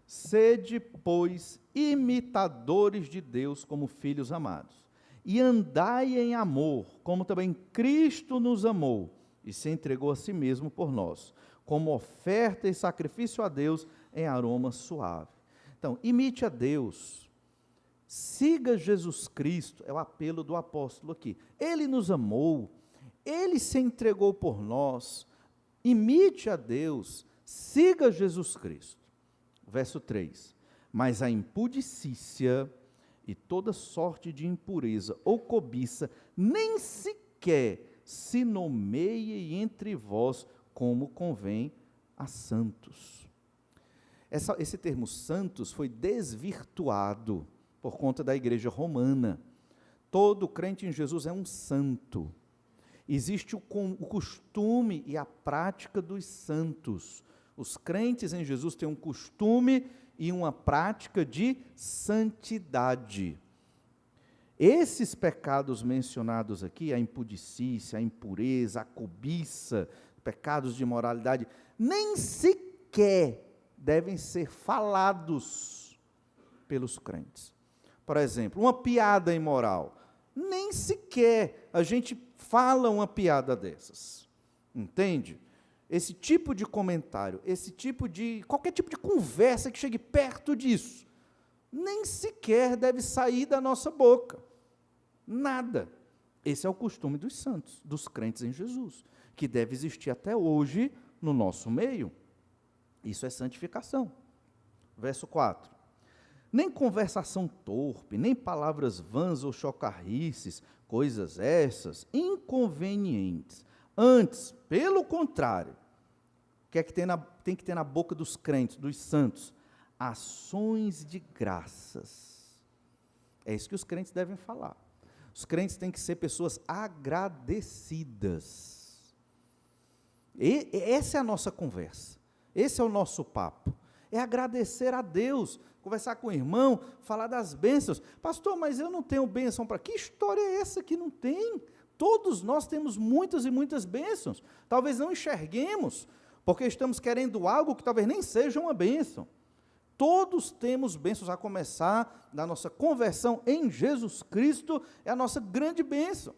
[SPEAKER 2] Sede, pois, imitadores de Deus como filhos amados, e andai em amor, como também Cristo nos amou, e se entregou a si mesmo por nós, como oferta e sacrifício a Deus em aroma suave. Então, imite a Deus, siga Jesus Cristo, é o apelo do apóstolo aqui. Ele nos amou, Ele se entregou por nós, imite a Deus, siga Jesus Cristo. Verso 3, mas a impudicícia e toda sorte de impureza ou cobiça, nem sequer se nomeie entre vós como convém a santos. Esse termo santos foi desvirtuado por conta da igreja romana. Todo crente em Jesus é um santo. Existe o costume e a prática dos santos. Os crentes em Jesus têm um costume e uma prática de santidade. Esses pecados mencionados aqui, a impudicícia, a impureza, a cobiça, pecados de imoralidade, nem sequer devem ser falados pelos crentes. Por exemplo, uma piada imoral, nem sequer a gente fala uma piada dessas, entende? Esse tipo de comentário, qualquer tipo de conversa que chegue perto disso, nem sequer deve sair da nossa boca, nada. Esse é o costume dos santos, dos crentes em Jesus, que deve existir até hoje no nosso meio. Isso é santificação. Verso 4. Nem conversação torpe, nem palavras vãs ou chocarrices, coisas essas, inconvenientes. Antes, pelo contrário, o que é que tem que ter na boca dos crentes, dos santos? Ações de graças. É isso que os crentes devem falar. Os crentes têm que ser pessoas agradecidas. E essa é a nossa conversa. Esse é o nosso papo. É agradecer a Deus, conversar com o irmão, falar das bênçãos. Pastor, mas eu não tenho bênção para... Que história é essa que não tem? Todos nós temos muitas e muitas bênçãos. Talvez não enxerguemos, porque estamos querendo algo que talvez nem seja uma bênção. Todos temos bênçãos, a começar da nossa conversão em Jesus Cristo, é a nossa grande bênção.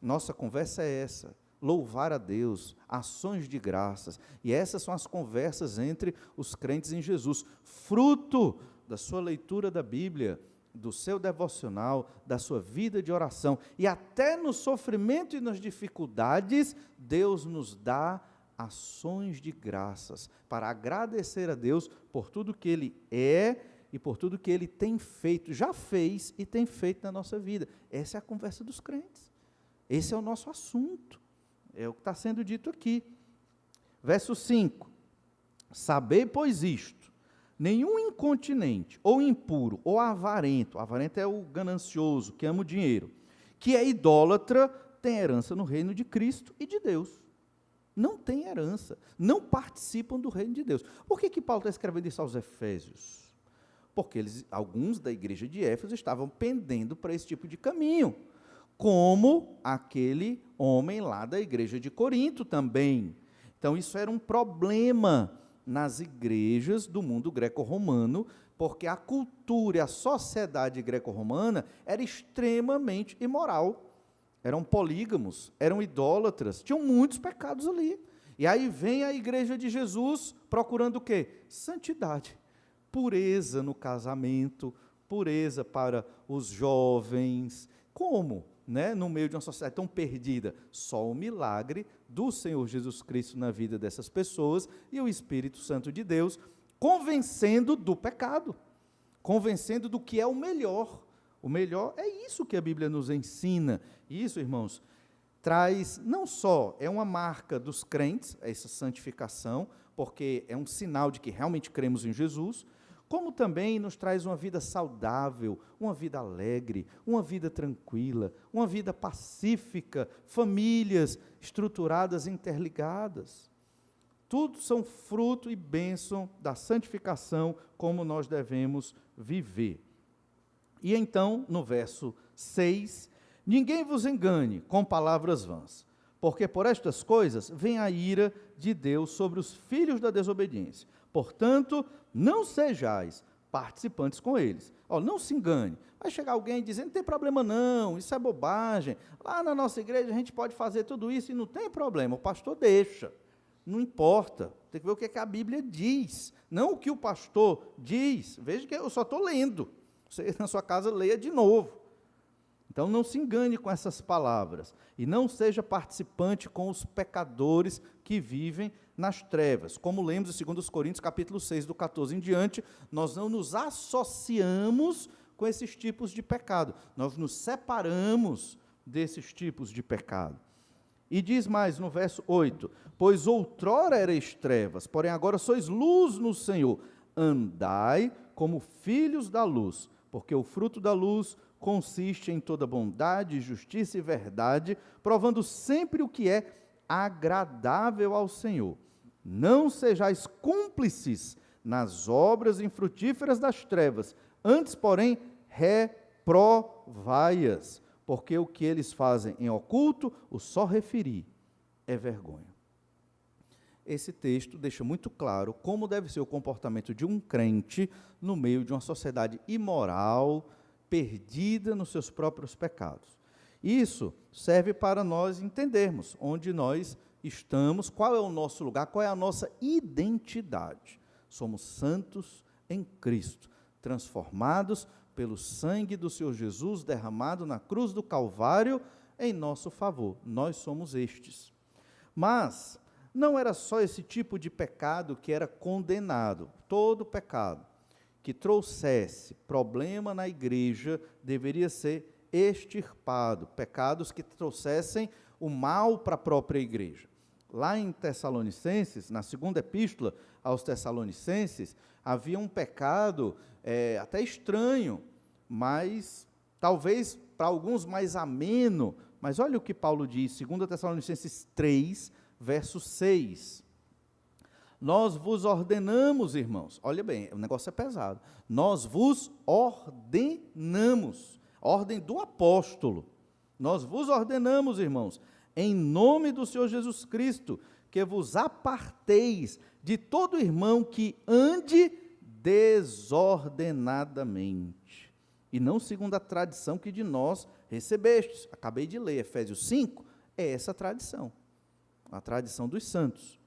[SPEAKER 2] Nossa conversa é essa, louvar a Deus, ações de graças, e essas são as conversas entre os crentes em Jesus, fruto da sua leitura da Bíblia, do seu devocional, da sua vida de oração. E até no sofrimento e nas dificuldades, Deus nos dá ações de graças para agradecer a Deus por tudo que Ele é e por tudo que Ele tem feito, já fez e tem feito na nossa vida. Essa é a conversa dos crentes. Esse é o nosso assunto. É o que está sendo dito aqui. Verso 5. Sabei, pois, isto: nenhum incontinente, ou impuro, ou avarento é o ganancioso, que ama o dinheiro, que é idólatra, tem herança no reino de Cristo e de Deus. Não tem herança, não participam do reino de Deus. Por que Paulo está escrevendo isso aos Efésios? Porque alguns da igreja de Éfeso estavam pendendo para esse tipo de caminho, como aquele homem lá da igreja de Corinto também. Então isso era um problema nas igrejas do mundo greco-romano, porque a cultura e a sociedade greco-romana era extremamente imoral. Eram polígamos, eram idólatras, tinham muitos pecados ali. E aí vem a igreja de Jesus procurando o quê? Santidade, pureza no casamento, pureza para os jovens. Como? No meio de uma sociedade tão perdida? Só o milagre do Senhor Jesus Cristo na vida dessas pessoas e o Espírito Santo de Deus convencendo do pecado, convencendo do que é o melhor. O melhor é isso que a Bíblia nos ensina. Isso, irmãos, traz, não só é uma marca dos crentes, essa santificação, porque é um sinal de que realmente cremos em Jesus, como também nos traz uma vida saudável, uma vida alegre, uma vida tranquila, uma vida pacífica, famílias estruturadas, interligadas. Tudo são fruto e bênção da santificação, como nós devemos viver. E então, no verso 6, ninguém vos engane com palavras vãs, porque por estas coisas vem a ira de Deus sobre os filhos da desobediência. Portanto, não sejais participantes com eles. Não se engane. Vai chegar alguém dizendo, não tem problema não, isso é bobagem. Lá na nossa igreja a gente pode fazer tudo isso e não tem problema, o pastor deixa. Não importa, tem que ver o que a Bíblia diz, não o que o pastor diz. Veja que eu só estou lendo. Você na sua casa leia de novo. Então não se engane com essas palavras e não seja participante com os pecadores que vivem nas trevas. Como lemos em 2 Coríntios capítulo 6, do 14 em diante, nós não nos associamos com esses tipos de pecado. Nós nos separamos desses tipos de pecado. E diz mais no verso 8, pois outrora erais trevas, porém agora sois luz no Senhor. Andai como filhos da luz, porque o fruto da luz consiste em toda bondade, justiça e verdade, provando sempre o que é agradável ao Senhor. Não sejais cúmplices nas obras infrutíferas das trevas, antes, porém, reprovai-as, porque o que eles fazem em oculto, o só referir, é vergonha. Esse texto deixa muito claro como deve ser o comportamento de um crente no meio de uma sociedade imoral, perdida nos seus próprios pecados. Isso serve para nós entendermos onde nós estamos, qual é o nosso lugar, qual é a nossa identidade. Somos santos em Cristo, transformados pelo sangue do Senhor Jesus derramado na cruz do Calvário em nosso favor. Nós somos estes. Mas não era só esse tipo de pecado que era condenado. Todo pecado que trouxesse problema na igreja deveria ser extirpado. Pecados que trouxessem o mal para a própria igreja. Lá em Tessalonicenses, na segunda epístola aos Tessalonicenses, havia um pecado até estranho, mas talvez para alguns mais ameno. Mas olha o que Paulo diz, 2 Tessalonicenses 3, verso 6. Nós vos ordenamos, irmãos, olha bem, o negócio é pesado, nós vos ordenamos, ordem do apóstolo, nós vos ordenamos, irmãos, em nome do Senhor Jesus Cristo, que vos aparteis de todo irmão que ande desordenadamente, e não segundo a tradição que de nós recebestes. Acabei de ler, Efésios 5, é essa tradição, a tradição dos santos.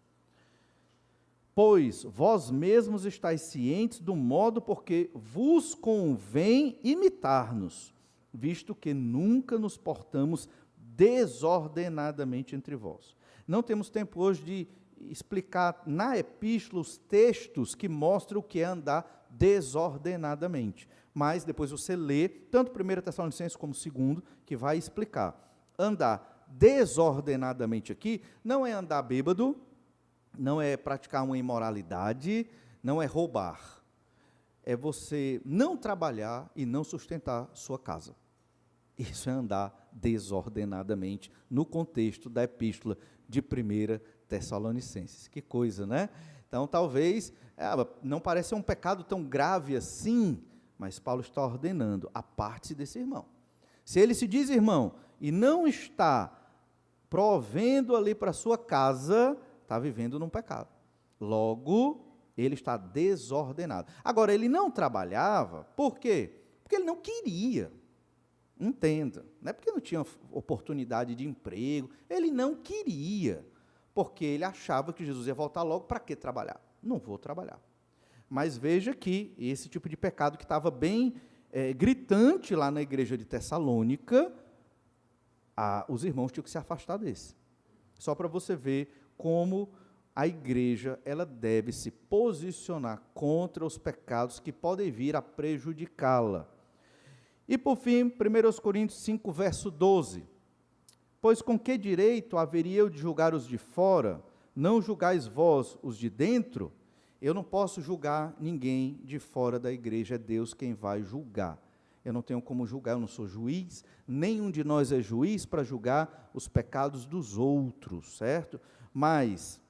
[SPEAKER 2] Pois vós mesmos estáis cientes do modo porque vos convém imitar-nos, visto que nunca nos portamos desordenadamente entre vós. Não temos tempo hoje de explicar na epístola os textos que mostram o que é andar desordenadamente. Mas depois você lê, tanto 1 Tessalonicenses como 2, que vai explicar. Andar desordenadamente aqui não é andar bêbado, não é praticar uma imoralidade, não é roubar. É você não trabalhar e não sustentar sua casa. Isso é andar desordenadamente no contexto da epístola de 1 Tessalonicenses. Que coisa, né? Então, talvez, não pareça um pecado tão grave assim, mas Paulo está ordenando, aparte-se desse irmão. Se ele se diz irmão e não está provendo ali para sua casa, está vivendo num pecado. Logo, ele está desordenado. Agora, ele não trabalhava, por quê? Porque ele não queria. Entenda, não é porque não tinha oportunidade de emprego, ele não queria, porque ele achava que Jesus ia voltar logo, para que trabalhar? Não vou trabalhar. Mas veja que esse tipo de pecado que estava bem gritante lá na igreja de Tessalônica, os irmãos tinham que se afastar desse. Só para você ver como a igreja ela deve se posicionar contra os pecados que podem vir a prejudicá-la. E por fim, 1 Coríntios 5, verso 12. Pois com que direito haveria eu de julgar os de fora? Não julgais vós os de dentro? Eu não posso julgar ninguém de fora da igreja, é Deus quem vai julgar. Eu não tenho como julgar, eu não sou juiz, nenhum de nós é juiz para julgar os pecados dos outros, certo? Mas,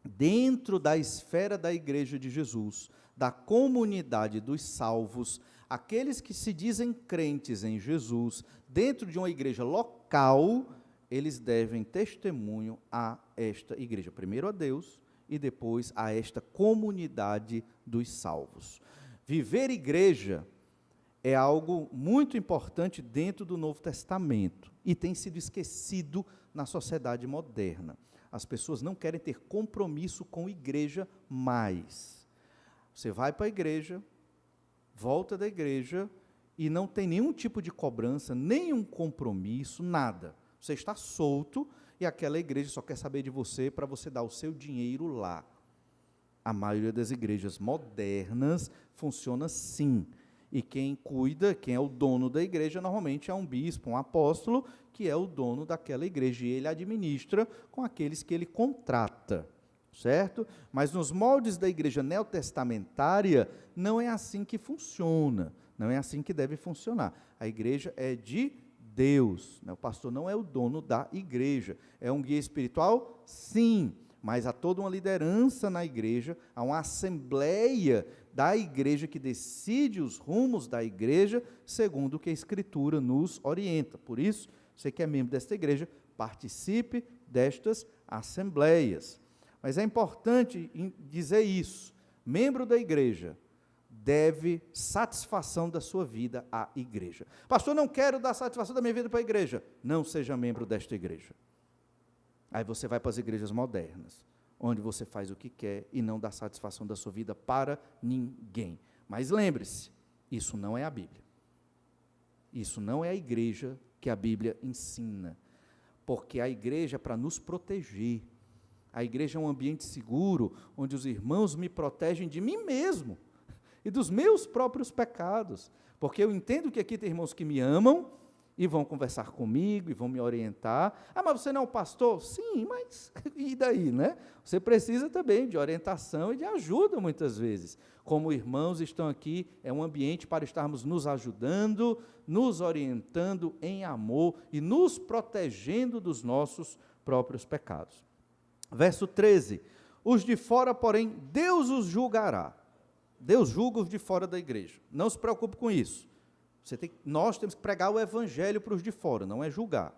[SPEAKER 2] dentro da esfera da igreja de Jesus, da comunidade dos salvos, aqueles que se dizem crentes em Jesus, dentro de uma igreja local, eles devem testemunho a esta igreja, primeiro a Deus e depois a esta comunidade dos salvos. Viver igreja é algo muito importante dentro do Novo Testamento e tem sido esquecido na sociedade moderna. As pessoas não querem ter compromisso com igreja mais. Você vai para a igreja, volta da igreja e não tem nenhum tipo de cobrança, nenhum compromisso, nada. Você está solto e aquela igreja só quer saber de você para você dar o seu dinheiro lá. A maioria das igrejas modernas funciona assim. E quem cuida, quem é o dono da igreja, normalmente é um bispo, um apóstolo, que é o dono daquela igreja, e ele administra com aqueles que ele contrata, certo? Mas nos moldes da igreja neotestamentária, não é assim que funciona, não é assim que deve funcionar. A igreja é de Deus, né? O pastor não é o dono da igreja, é um guia espiritual? Sim, mas há toda uma liderança na igreja, há uma assembleia da igreja que decide os rumos da igreja, segundo o que a Escritura nos orienta. Por isso, você que é membro desta igreja, participe destas assembleias. Mas é importante dizer isso, membro da igreja deve satisfação da sua vida à igreja. Pastor, não quero dar satisfação da minha vida para a igreja. Não seja membro desta igreja. Aí você vai para as igrejas modernas, onde você faz o que quer e não dá satisfação da sua vida para ninguém. Mas lembre-se, isso não é a Bíblia. Isso não é a igreja que a Bíblia ensina. Porque a igreja é para nos proteger. A igreja é um ambiente seguro, onde os irmãos me protegem de mim mesmo e dos meus próprios pecados. Porque eu entendo que aqui tem irmãos que me amam e vão conversar comigo e vão me orientar. Ah, mas você não é um pastor? Sim, mas e daí, né? Você precisa também de orientação e de ajuda muitas vezes. Como irmãos estão aqui, é um ambiente para estarmos nos ajudando, nos orientando em amor e nos protegendo dos nossos próprios pecados. Verso 13, os de fora, porém, Deus os julgará. Deus julga os de fora da igreja. Não se preocupe com isso. Nós temos que pregar o evangelho para os de fora, não é julgar.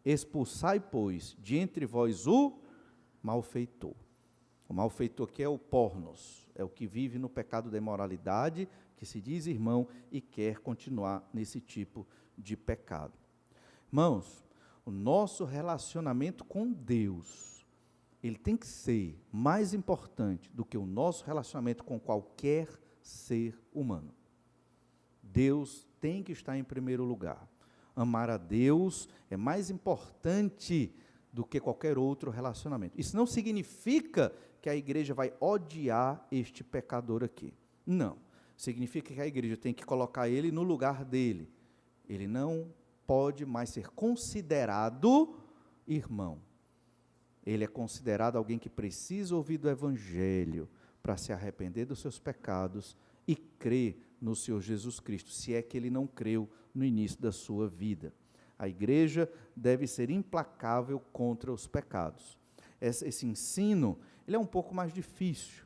[SPEAKER 2] Expulsai, pois, de entre vós o malfeitor. O malfeitor que é o pornos, é o que vive no pecado da imoralidade, que se diz irmão e quer continuar nesse tipo de pecado. Irmãos, o nosso relacionamento com Deus ele tem que ser mais importante do que o nosso relacionamento com qualquer ser humano. Deus tem que estar em primeiro lugar. Amar a Deus é mais importante do que qualquer outro relacionamento. Isso não significa que a igreja vai odiar este pecador aqui. Não. Significa que a igreja tem que colocar ele no lugar dele. Ele não pode mais ser considerado irmão. Ele é considerado alguém que precisa ouvir do Evangelho para se arrepender dos seus pecados e crer no Senhor Jesus Cristo, se é que ele não creu no início da sua vida. A igreja deve ser implacável contra os pecados. Esse ensino, ele é um pouco mais difícil,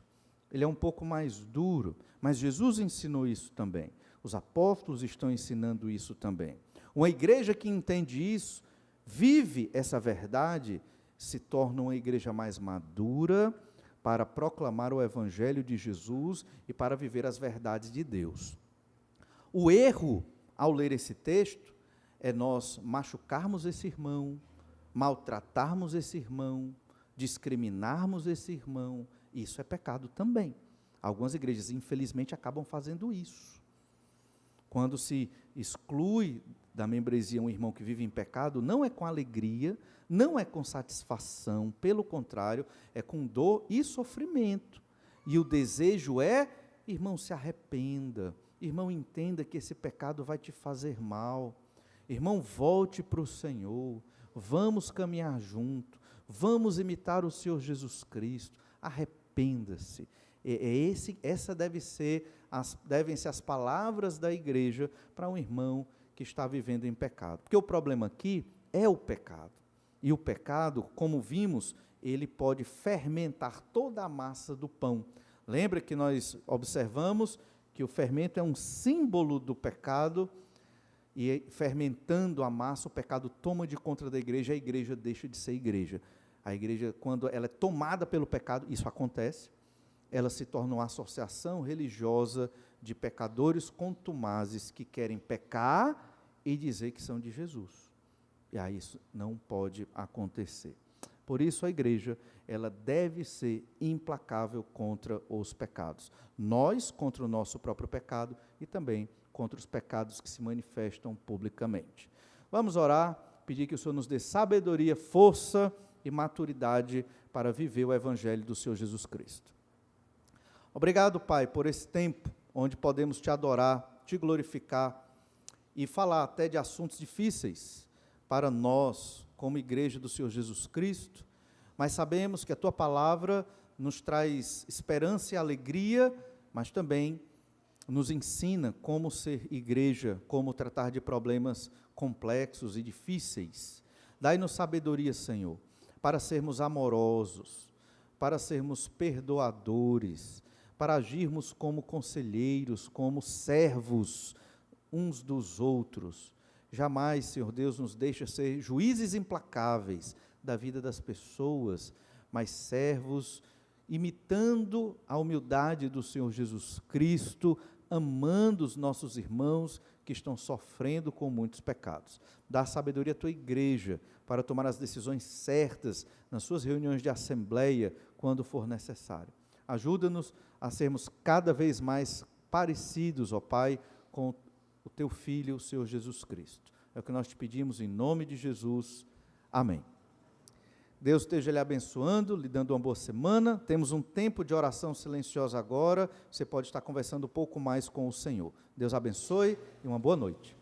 [SPEAKER 2] ele é um pouco mais duro, mas Jesus ensinou isso também. Os apóstolos estão ensinando isso também. Uma igreja que entende isso, vive essa verdade, se torna uma igreja mais madura para proclamar o Evangelho de Jesus e para viver as verdades de Deus. O erro, ao ler esse texto, é nós machucarmos esse irmão, maltratarmos esse irmão, discriminarmos esse irmão. Isso é pecado também. Algumas igrejas, infelizmente, acabam fazendo isso. Quando se exclui da membresia um irmão que vive em pecado, não é com alegria, não é com satisfação, pelo contrário, é com dor e sofrimento. E o desejo é, irmão, se arrependa, irmão, entenda que esse pecado vai te fazer mal, irmão, volte para o Senhor, vamos caminhar junto, vamos imitar o Senhor Jesus Cristo, arrependa-se. Essa devem ser as palavras da igreja para um irmão que está vivendo em pecado. Porque o problema aqui é o pecado. E o pecado, como vimos, ele pode fermentar toda a massa do pão. Lembra que nós observamos que o fermento é um símbolo do pecado, e fermentando a massa, o pecado toma de conta da igreja, a igreja deixa de ser igreja. A igreja, quando ela é tomada pelo pecado, isso acontece, ela se torna uma associação religiosa de pecadores contumazes que querem pecar e dizer que são de Jesus. E aí isso não pode acontecer. Por isso a igreja, ela deve ser implacável contra os pecados. Nós contra o nosso próprio pecado e também contra os pecados que se manifestam publicamente. Vamos orar, pedir que o Senhor nos dê sabedoria, força e maturidade para viver o Evangelho do Senhor Jesus Cristo. Obrigado, Pai, por esse tempo onde podemos te adorar, te glorificar e falar até de assuntos difíceis para nós, como igreja do Senhor Jesus Cristo, mas sabemos que a tua palavra nos traz esperança e alegria, mas também nos ensina como ser igreja, como tratar de problemas complexos e difíceis. Dai-nos sabedoria, Senhor, para sermos amorosos, para sermos perdoadores, para agirmos como conselheiros, como servos uns dos outros. Jamais, Senhor Deus, nos deixa ser juízes implacáveis da vida das pessoas, mas servos imitando a humildade do Senhor Jesus Cristo, amando os nossos irmãos que estão sofrendo com muitos pecados. Dá sabedoria à tua igreja para tomar as decisões certas nas suas reuniões de assembleia, quando for necessário. Ajuda-nos a sermos cada vez mais parecidos, ó Pai, com o teu Filho, o Senhor Jesus Cristo. É o que nós te pedimos em nome de Jesus. Amém. Deus esteja lhe abençoando, lhe dando uma boa semana. Temos um tempo de oração silenciosa agora. Você pode estar conversando um pouco mais com o Senhor. Deus abençoe e uma boa noite.